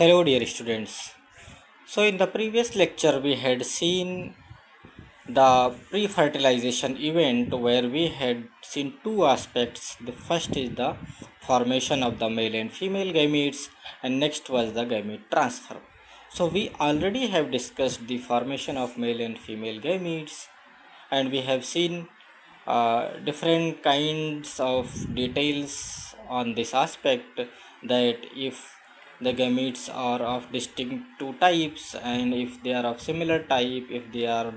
Hello, dear students. So, in the previous lecture, we had seen the pre fertilization event where we had seen two aspects. The first is the formation of the male and female gametes, and next was the gamete transfer. So, we already have discussed the formation of male and female gametes, and we have seen different kinds of details on this aspect, that if the gametes are of distinct two types, and if they are of similar type, if they are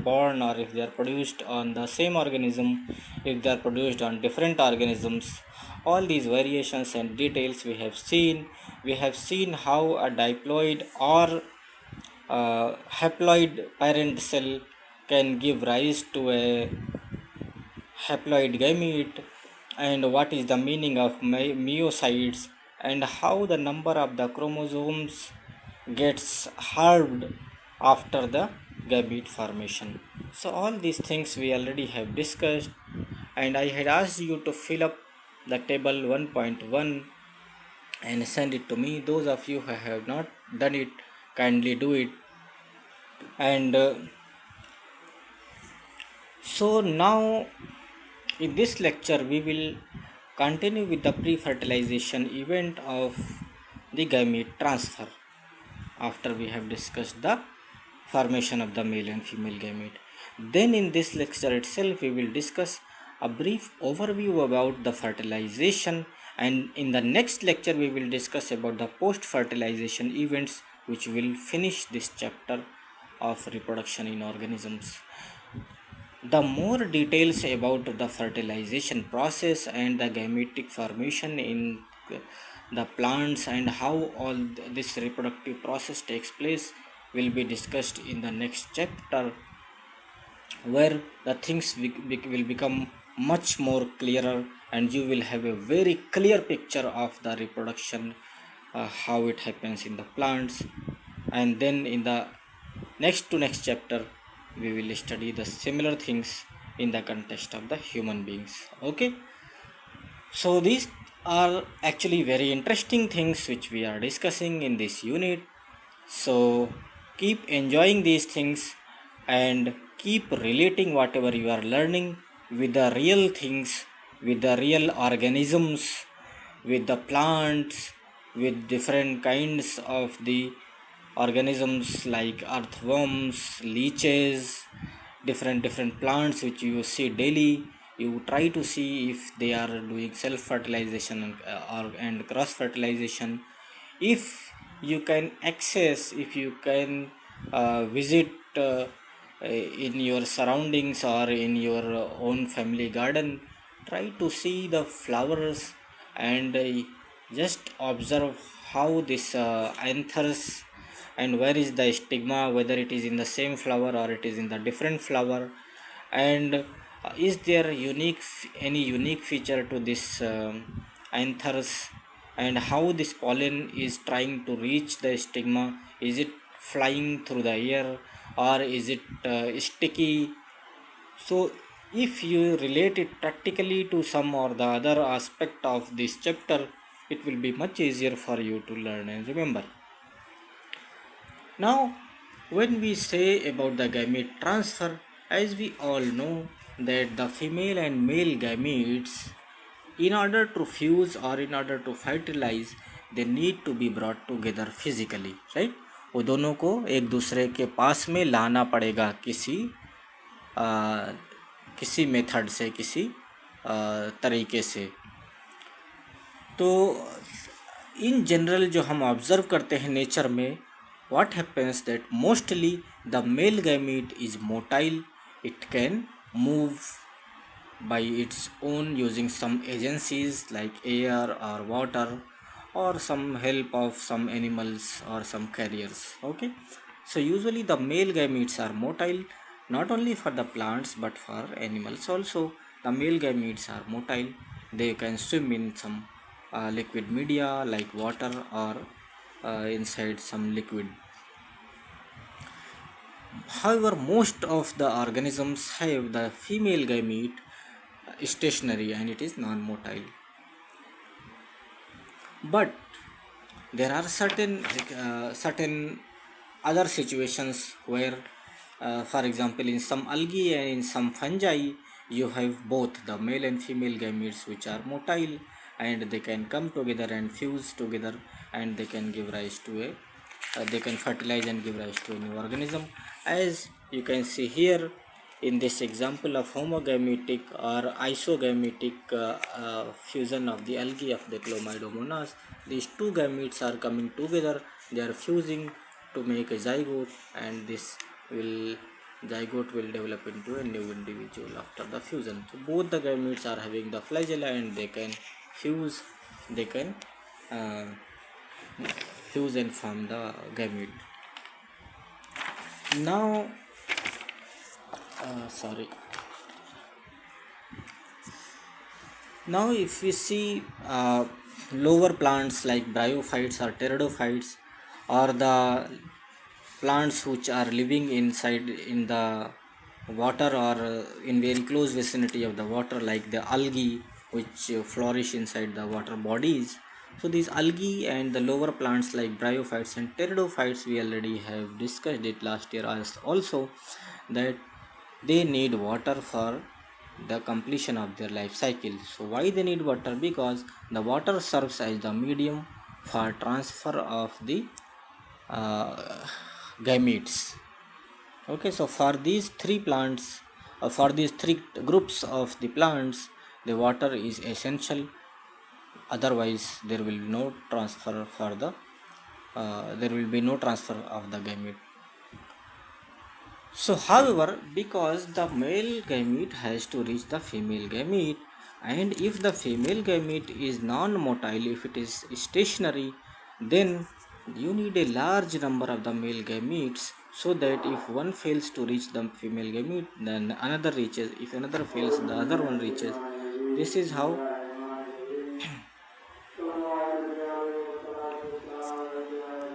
born or if they are produced on the same organism, if they are produced on different organisms, all these variations and details we have seen how a diploid or haploid parent cell can give rise to a haploid gamete, and what is the meaning of meiocytes, and how the number of the chromosomes gets halved after the gamete formation. So all these things we already have discussed, and I had asked you to fill up the table 1.1 and send it to me. Those of you who have not done it, kindly do it. And so now in this lecture we will continue with the pre-fertilization event of the gamete transfer after we have discussed the formation of the male and female gamete. Then in this lecture itself we will discuss a brief overview about the fertilization, and in the next lecture we will discuss about the post-fertilization events, which will finish this chapter of reproduction in organisms. The more details about the fertilization process and the gametic formation in the plants and how all this reproductive process takes place will be discussed in the next chapter, where the things will become much more clearer, and you will have a very clear picture of the reproduction, how it happens in the plants. And then in the next chapter we will study the similar things in the context of the human beings. Okay, so these are actually very interesting things which we are discussing in this unit. So keep enjoying these things and keep relating whatever you are learning with the real things, with the real organisms, with the plants, with different kinds of the organisms like earthworms, leeches, different plants which you see daily. You try to see if they are doing self fertilization and cross fertilization. If you can access, if you can visit in your surroundings or in your own family garden, try to see the flowers and just observe how this anthers, and where is the stigma, whether it is in the same flower or it is in the different flower, and is there any unique feature to this anthers, and how this pollen is trying to reach the stigma. Is it flying through the air, or is it sticky? So if you relate it practically to some or the other aspect of this chapter, it will be much easier for you to learn and remember. Now, when we say about the gamete transfer, as we all know that the female and male gametes, in order to fuse or in order to fertilize, they need to be brought together physically, right? वो दोनों को एक दूसरे के पास में लाना पड़ेगा आ, किसी मेथड से, किसी तरीके से. तो इन जनरल जो हम ऑब्जर्व करते हैं नेचर में, what happens that mostly the male gamete is motile. It can move by its own using some agencies like air or water or some help of some animals or some carriers. Okay, so usually the male gametes are motile, not only for the plants but for animals also. The male gametes are motile. They can swim in some liquid media like water or inside some liquid. However, most of the organisms have the female gamete stationary and it is non-motile. But there are certain other situations where, for example, in some algae and in some fungi, you have both the male and female gametes which are motile, and they can come together and fuse together, and they can give rise to a they can fertilize and give rise to a new organism. As you can see here in this example of homogametic or isogametic fusion of the algae of the Chlamydomonas, these two gametes are coming together, they are fusing to make a zygote, and this will zygote will develop into a new individual after the fusion. So both the gametes are having the flagella, and they can fuse, they can uh, fuse and form the gamete. Now, sorry. Now, if we see lower plants like bryophytes or pteridophytes, or the plants which are living inside in the water, or in very close vicinity of the water, like the algae which flourish inside the water bodies. So these algae and the lower plants like bryophytes and pteridophytes, we already have discussed it last year also, that they need water for the completion of their life cycle. So why they need water? Because the water serves as the medium for transfer of the uh, gametes. Okay, so for these three plants, for these three groups of the plants, the water is essential. Otherwise, there will be no transfer for the there will be no transfer of the gamete. So, however, because the male gamete has to reach the female gamete, and if the female gamete is non-motile, if it is stationary, then you need a large number of the male gametes, so that if one fails to reach the female gamete, then another reaches. If another fails, the other one reaches. This is how